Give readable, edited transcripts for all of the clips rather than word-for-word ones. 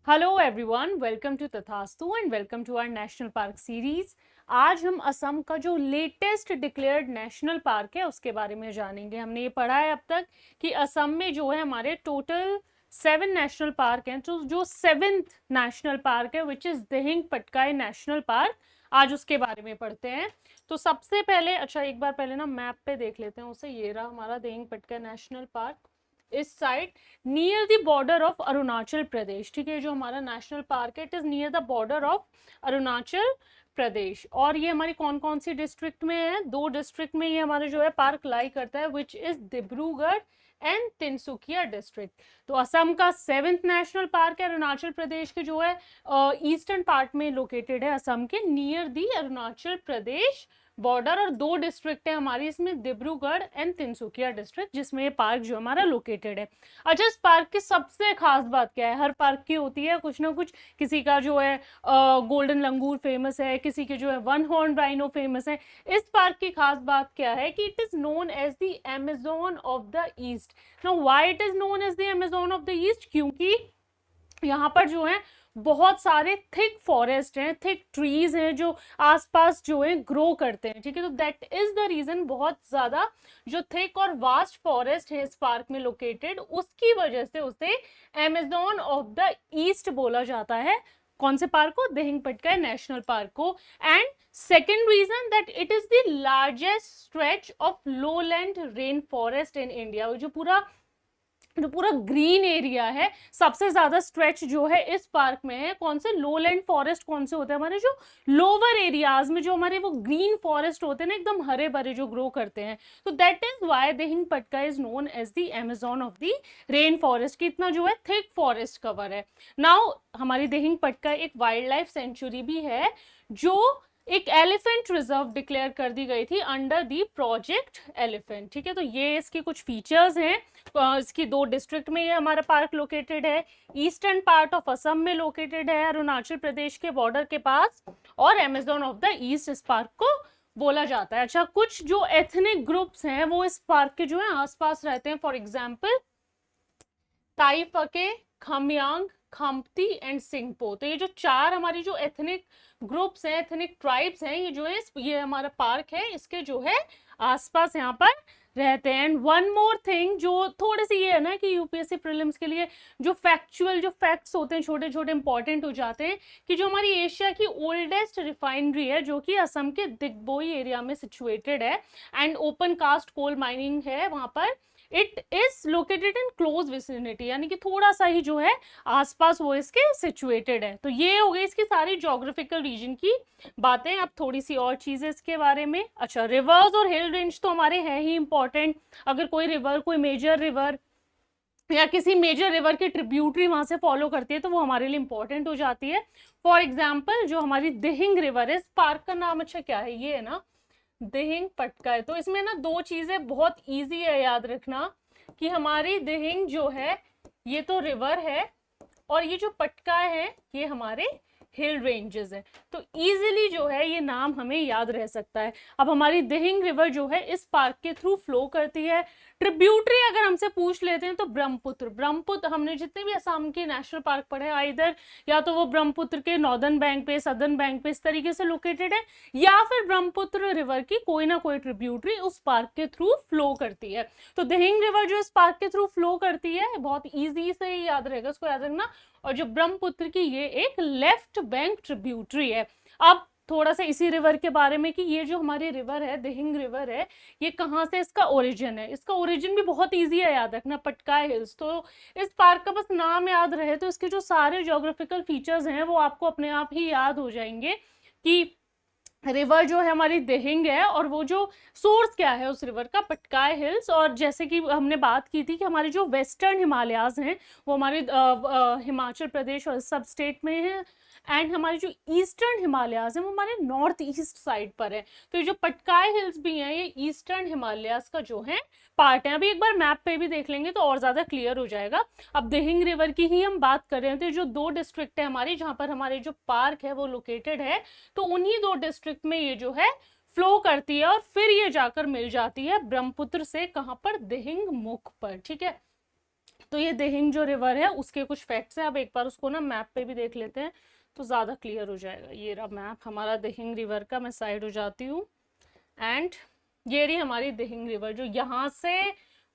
Hello everyone, welcome to Tathastu and welcome to our national park series. आज हम असम का जो लेटेस्ट डिक्लेयर्ड नेशनल पार्क है उसके बारे में जानेंगे। हमने ये पढ़ा है अब तक कि असम में जो है हमारे टोटल 7 नेशनल पार्क हैं। तो जो 7th नेशनल पार्क है which is Dihing Patkai national park, आज उसके बारे में पढ़ते हैं। तो सबसे पहले एक बार पहले ना मैप पे देख लेते हैं उसे। ये रहा हमारा दिहिंग पटकाई नेशनल पार्क, इस side near the border of Arunachal Pradesh. ठीक है, जो हमारा नेशनल पार्क है it is near the border of Arunachal Pradesh. और ये हमारी कौन कौन सी डिस्ट्रिक्ट में है? 2 डिस्ट्रिक्ट में ये हमारे जो है पार्क लाई करता है, which is Dibrugarh and Tinsukia district. तो असम का 7th नेशनल पार्क है, अरुणाचल प्रदेश के जो है ईस्टर्न पार्ट में लोकेटेड है, असम के near the Arunachal Pradesh border. और 2 डिस्ट्रिक्ट है हमारी इसमें, डिब्रूगढ़ एंड तिनसुकिया डिस्ट्रिक्ट, जिसमें ये पार्क जो हमारा लोकेटेड है। अच्छा, इस पार्क की सबसे खास बात क्या है? हर पार्क की होती है कुछ ना कुछ। किसी का जो है गोल्डन लंगूर फेमस है, किसी के जो है 1 हॉर्न राइनो फेमस है। इस पार्क की खास बात क्या है कि it is known as the Amazon of the east. Now why it is known as the Amazon of the east? क्योंकि यहाँ पर जो है बहुत सारे थिक फॉरेस्ट हैं, थिक ट्रीज हैं जो आसपास जो है ग्रो करते हैं। ठीक है, तो दैट इज द रीजन बहुत ज्यादा जो थिक और वास्ट फॉरेस्ट है इस पार्क में लोकेटेड, उसकी वजह से उसे अमेज़न ऑफ द ईस्ट बोला जाता है। कौन से पार्क को? दिहिंग पटकाई नेशनल पार्क को। And second reason that it is the largest stretch of lowland rain forest in India. जो पूरा ग्रीन एरिया है, सबसे ज्यादा स्ट्रेच जो है इस पार्क में है। कौन से? Lowland forest. कौन से होते हैं? हमारे जो लोअर एरियाज में जो हमारे वो ग्रीन फॉरेस्ट होते हैं ना, एकदम हरे भरे जो ग्रो करते हैं। तो that is why Dihing Patkai is known as the Amazon of the rain forest, की इतना जो है थिक फॉरेस्ट कवर है। नाउ हमारी दिहिंग पटका एक वाइल्ड लाइफ सेंचुरी भी है, जो एक एलिफेंट रिजर्व डिक्लेयर कर दी गई थी अंडर दी प्रोजेक्ट एलिफेंट। ठीक है, तो ये इसके कुछ फीचर्स हैं। इसकी 2 डिस्ट्रिक्ट में ये हमारा पार्क लोकेटेड है। ईस्टर्न पार्ट ऑफ असम में लोकेटेड है, अरुणाचल प्रदेश के बॉर्डर के पास, और अमेज़न ऑफ द ईस्ट इस पार्क को बोला जाता है। अच्छा, कुछ जो एथनिक ग्रुप्स हैं वो इस पार्क के जो है आसपास रहते हैं। फॉर एग्जाम्पल ताई फके, खमयांग, खम्पती एंड सिंगपो। तो ये जो 4 हमारी जो एथनिक ग्रुप्स हैं, एथनिक ट्राइब्स हैं, ये जो है ये हमारा पार्क है, इसके जो है आसपास यहाँ पर रहते हैं। एंड वन मोर थिंग जो थोड़ी सी ये है ना कि यूपीएससी प्रीलिम्स के लिए जो फैक्चुअल जो फैक्ट्स होते हैं छोटे छोटे इंपॉर्टेंट हो जाते हैं, कि जो हमारी एशिया की ओल्डेस्ट रिफाइनरी है जो कि असम के दिग्बोई एरिया में सिचुएटेड है, and open cast coal mining है वहां पर। It is located in close vicinity, यानी कि थोड़ा सा ही जो है आसपास वो इसके सिचुएटेड है। तो ये हो गई इसकी सारी ज्योग्राफिकल रीजन की बातें। अब थोड़ी सी और चीजें इसके बारे में। अच्छा, रिवर्स और हिल रेंज तो हमारे हैं ही इंपॉर्टेंट। अगर कोई रिवर, कोई मेजर रिवर या किसी मेजर रिवर की ट्रिब्यूटरी वहां से फॉलो करती है तो वो हमारे लिए इंपॉर्टेंट हो जाती है। फॉर एग्जाम्पल जो हमारी दिहिंग रिवर है, इस पार्क का नाम अच्छा क्या है? ये है ना, दिहिंग पटकाई। तो इसमें ना 2 चीजें बहुत इजी है याद रखना, कि हमारी दिहिंग जो है ये तो रिवर है, और ये जो पटकाई है ये हमारे हिल रेंजेस है। तो इजीली जो है ये नाम हमें याद रह सकता है। अब हमारी दिहिंग रिवर जो है इस पार्क के थ्रू फ्लो करती है। ट्रिब्यूटरी अगर हमसे पूछ लेते हैं तो ब्रह्मपुत्र। ब्रह्मपुत्र हमने जितने भी असम के नेशनल पार्क पढ़े हैं, आइदर या तो वो ब्रह्मपुत्र के नॉर्दर्न बैंक पे, सदर्न बैंक पे इस तरीके से लोकेटेड है, या फिर ब्रह्मपुत्र रिवर की कोई ना कोई ट्रिब्यूटरी उस पार्क के थ्रू फ्लो करती है। तो दिहिंग रिवर जो इस पार्क के थ्रू फ्लो करती है, बहुत ईजी से याद रहेगा, इसको याद रखना। और जो ब्रह्मपुत्र की ये एक लेफ्ट बैंक ट्रिब्यूटरी है। अब थोड़ा सा इसी रिवर के बारे में, कि ये जो हमारी रिवर है, दिहिंग रिवर है, ये कहाँ से इसका ओरिजिन है? इसका ओरिजिन भी बहुत इजी है याद रखना, पटकाई हिल्स। तो इस पार्क का बस नाम याद रहे तो इसके जो सारे ज्योग्राफिकल फीचर्स हैं वो आपको अपने आप ही याद हो जाएंगे, कि रिवर जो है हमारी दिहिंग है, और वो जो सोर्स क्या है उस रिवर का, पटकाई हिल्स। और जैसे कि हमने बात की थी कि हमारे जो वेस्टर्न हिमालयाज हैं वो हमारे हिमाचल प्रदेश और सब स्टेट में है, एंड हमारे जो ईस्टर्न हिमालयाज हैं वो हमारे नॉर्थ ईस्ट साइड पर है। तो ये जो पटकाई हिल्स भी हैं ये ईस्टर्न हिमालयाज का जो है पार्ट है। अभी एक बार मैप पे भी देख लेंगे तो और ज्यादा क्लियर हो जाएगा। अब दिहिंग रिवर की ही हम बात कर रहे हैं, तो जो 2 डिस्ट्रिक्ट है हमारी जहाँ पर हमारे जो पार्क है वो लोकेटेड है, तो उन्हीं 2 डिस्ट्रिक्ट में ये जो है फ्लो करती है, और फिर ये जाकर मिल जाती है ब्रह्मपुत्र से, कहां पर? दिहिंग मुख पर। ठीक है, तो ये दिहिंग जो रिवर है उसके कुछ फैक्ट्स हैं। अब एक बार उसको ना मैप पे भी देख लेते हैं तो ज़्यादा क्लियर हो जाएगा। ये रहा मैप हमारा दिहिंग रिवर का, मैं साइड हो जाती हूँ। एंड ये रही हमारी दिहिंग रिवर जो यहाँ से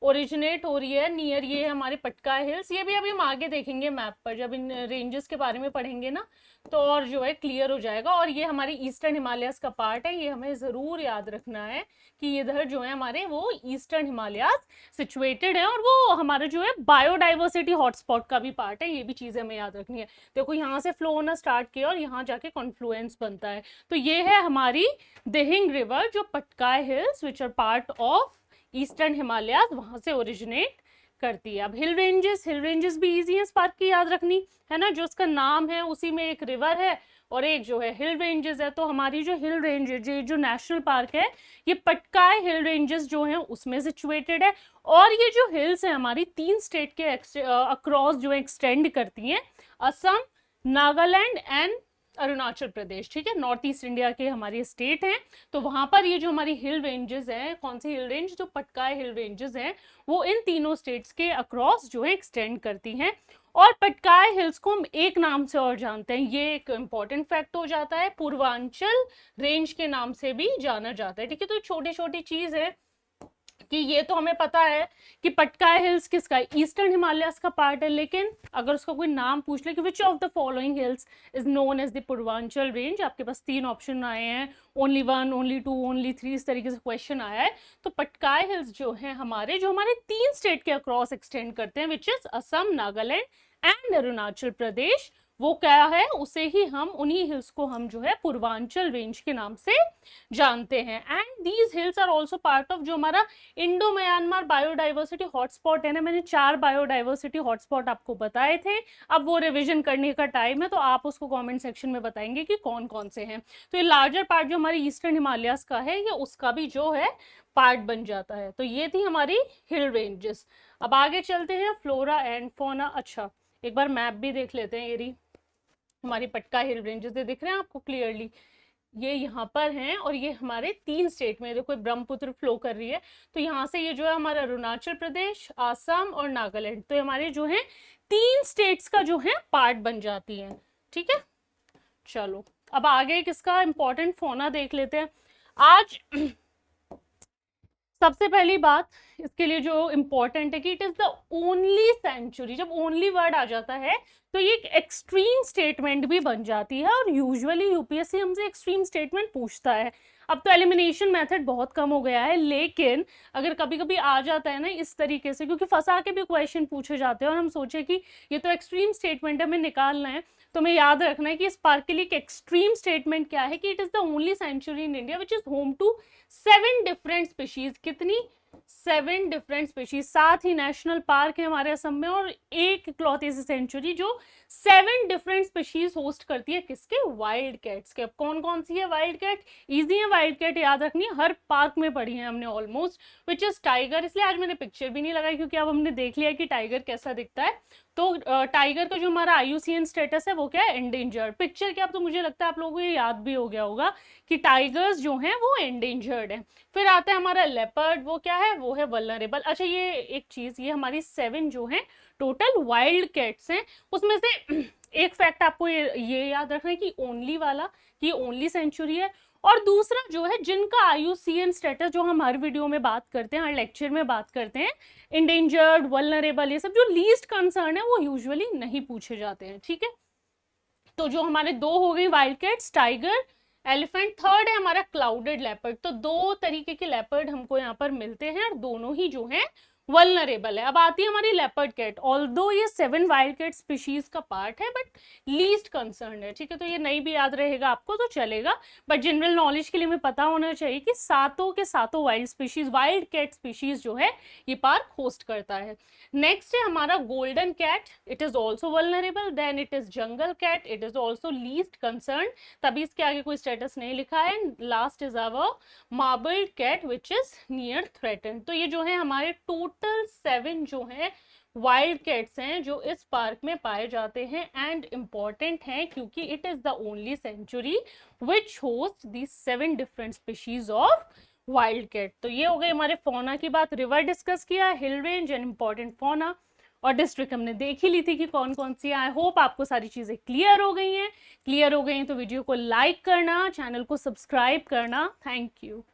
ओरिजिनेट हो रही है नियर, ये हमारे पटकाई हिल्स। ये भी अभी हम आगे देखेंगे मैप पर, जब इन रेंजेस के बारे में पढ़ेंगे ना तो और जो है क्लियर हो जाएगा। और ये हमारी ईस्टर्न हिमालयस का पार्ट है, ये हमें ज़रूर याद रखना है कि इधर जो है हमारे वो ईस्टर्न हिमालयस सिचुएटेड है, और वो हमारा जो है बायोडाइवर्सिटी हॉटस्पॉट का भी पार्ट है। ये भी चीज़ें हमें याद रखनी है। देखो यहाँ से फ्लो होना स्टार्ट किया और यहाँ जाके कॉन्फ्लुएंस बनता है। तो ये है हमारी दिहिंग रिवर जो Patkai hills which are part of eastern Himalayas, वहां से ओरिजिनेट करती है। अब हिल रेंजेस भी इजी है स्पार्क की याद रखनी है ना, जो उसका नाम है उसी में एक रिवर है और एक जो है हिल रेंजेस है। तो हमारी जो हिल रेंजेस जो नेशनल पार्क है ये पटकाई हिल रेंजेस जो है उसमें सिचुएटेड है। और ये जो हिल्स है हमारी 3 स्टेट के अक्रॉस जो एक्सटेंड करती हैं, असम, नागालैंड एंड अरुणाचल प्रदेश। ठीक है, नॉर्थ ईस्ट इंडिया के हमारे स्टेट हैं। तो वहां पर ये जो हमारी हिल रेंजेस हैं, कौन सी हिल रेंज, जो पटकाई हिल रेंजेस हैं, वो इन तीनों स्टेट्स के अक्रॉस जो है एक्सटेंड करती हैं। और पटकाई हिल्स को हम एक नाम से और जानते हैं, ये एक इंपॉर्टेंट फैक्ट हो जाता है, पूर्वांचल रेंज के नाम से भी जाना जाता है। ठीक है, तो छोटी छोटी चीज है कि ये तो हमें पता है कि पटकाई हिल्स किसका, ईस्टर्न हिमालयस का पार्ट है। लेकिन अगर उसका कोई नाम पूछ ले कि which of the following hills is known as the Purvanchal range, आपके पास 3 ऑप्शन आए हैं, ओनली 1, ओनली 2, ओनली 3, इस तरीके से क्वेश्चन आया है। तो पटकाई हिल्स जो है हमारे 3 स्टेट के अक्रॉस एक्सटेंड करते हैं, which is Assam, Nagaland and Arunachal Pradesh. वो क्या है, उसे ही हम, उन्हीं हिल्स को हम जो है पूर्वांचल रेंज के नाम से जानते हैं। And these hills are also part of जो हमारा इंडो म्यांमार बायोडाइवर्सिटी हॉटस्पॉट है ना। मैंने 4 बायोडाइवर्सिटी हॉटस्पॉट आपको बताए थे, अब वो रिविजन करने का टाइम है, तो आप उसको कमेंट सेक्शन में बताएंगे कि कौन कौन से हैं। तो ये लार्जर पार्ट जो हमारी ईस्टर्न हिमालयस का है, ये उसका भी जो है पार्ट बन जाता है। तो ये थी हमारी हिल रेंजेस। अब आगे चलते हैं, फ्लोरा एंड फौना। अच्छा, एक बार मैप भी देख लेते हैं। ये हमारी पटकाई हिल रेंजेस दिख रहे हैं आपको क्लियरली, ये यहाँ पर हैं और ये हमारे 3 स्टेट में, देखो ब्रह्मपुत्र फ्लो कर रही है। तो यहाँ से ये जो है हमारा अरुणाचल प्रदेश, असम और नागालैंड, तो हमारे जो है 3 स्टेट्स का जो है पार्ट बन जाती हैं। ठीक है, चलो अब आगे किसका इंपॉर्टेंट फौना देख लेते हैं। आज सबसे पहली बात इसके लिए जो इम्पोर्टेंट है कि it is the only sanctuary. जब ओनली वर्ड आ जाता है तो ये एक एक्सट्रीम स्टेटमेंट भी बन जाती है, और यूजुअली यूपीएससी हमसे एक्सट्रीम स्टेटमेंट पूछता है। अब तो एलिमिनेशन मेथड बहुत कम हो गया है, लेकिन अगर कभी कभी आ जाता है ना इस तरीके से, क्योंकि फंसा के भी क्वेश्चन पूछे जाते हैं और हम सोचे कि ये तो एक्सट्रीम स्टेटमेंट है, हमें निकालना है, तो हमें याद रखना है कि इस पार्क के लिए एक एक्सट्रीम स्टेटमेंट क्या है कि it is the only sanctuary in India which is home to 7 different species. कितनी? 7 डिफरेंट स्पीशीज। साथ ही नेशनल पार्क है हमारे असम में, और एक इकलौती सी सेंचुरी जो 7 डिफरेंट स्पीशीज होस्ट करती है, किसके? वाइल्ड कैट्स के। अब कौन कौन सी है वाइल्ड कैट? इजी है वाइल्ड कैट याद रखनी, हर पार्क में पढ़ी है हमने ऑलमोस्ट, विच इज टाइगर। इसलिए आज मैंने पिक्चर भी नहीं लगाई, क्योंकि अब हमने देख लिया कि टाइगर कैसा दिखता है। तो टाइगर का जो हमारा IUCN स्टेटस है वो क्या है? एंडेंजर्ड। पिक्चर क्या, अब तो मुझे लगता है आप लोगों को ये याद भी हो गया होगा कि टाइगर्स जो हैं वो एंडेंजर्ड हैं। फिर आता है हमारा लेपर्ड, वो क्या है? वो है वल्नरेबल। अच्छा, ये एक चीज, ये हमारी 7 जो है टोटल वाइल्ड कैट्स हैं, उसमें से एक फैक्ट आपको ये याद रखना है कि ओनली वाला, कि ओनली सेंचुरी है। और दूसरा जो है जिनका IUCN स्टेटस, जो हम हर वीडियो में बात करते हैं, हर लेक्चर में बात करते हैं, इंडेंजर्ड, वल्नरेबल, ये सब जो लीस्ट कंसर्न है वो यूजुअली नहीं पूछे जाते हैं। ठीक है, तो जो हमारे 2 हो गई wild cats, tiger, elephant. Third है हमारा क्लाउडेड लेपर्ड। तो 2 तरीके के लेपर्ड हमको यहाँ पर मिलते हैं, और दोनों ही जो है वल्नरेबल है। अब आती है हमारी लेपर्ड कैट। ऑल्दो ये 7 वाइल्ड कैट स्पीशीज का पार्ट है, बट लीस्ट कंसर्न है। ठीक है, तो ये नहीं भी याद रहेगा आपको तो चलेगा, बट जनरल नॉलेज के लिए हमें पता होना चाहिए कि 7 के 7 वाइल्ड कैट स्पीशीज जो है ये पार्क होस्ट करता है। नेक्स्ट है हमारा golden cat, it is also vulnerable. Then it is jungle cat, it is also least concern, तभी इसके आगे कोई स्टेटस नहीं लिखा है। Last is our marbled cat which is near threaten. तो ये जो है हमारे टोटल 7 जो है वाइल्ड कैट्स हैं जो इस पार्क में पाए जाते हैं, एंड इम्पॉर्टेंट हैं क्योंकि it is the only sanctuary which host the 7 different species of wild cat. तो ये हो गई हमारे फौना की बात। रिवर डिस्कस किया, hill range and important fauna. और डिस्ट्रिक्ट हमने देख ही ली थी कि कौन कौन सी। आई होप आपको सारी चीज़ें क्लियर हो गई हैं। क्लियर हो गई हैं तो वीडियो को लाइक करना, चैनल को सब्सक्राइब करना। Thank you.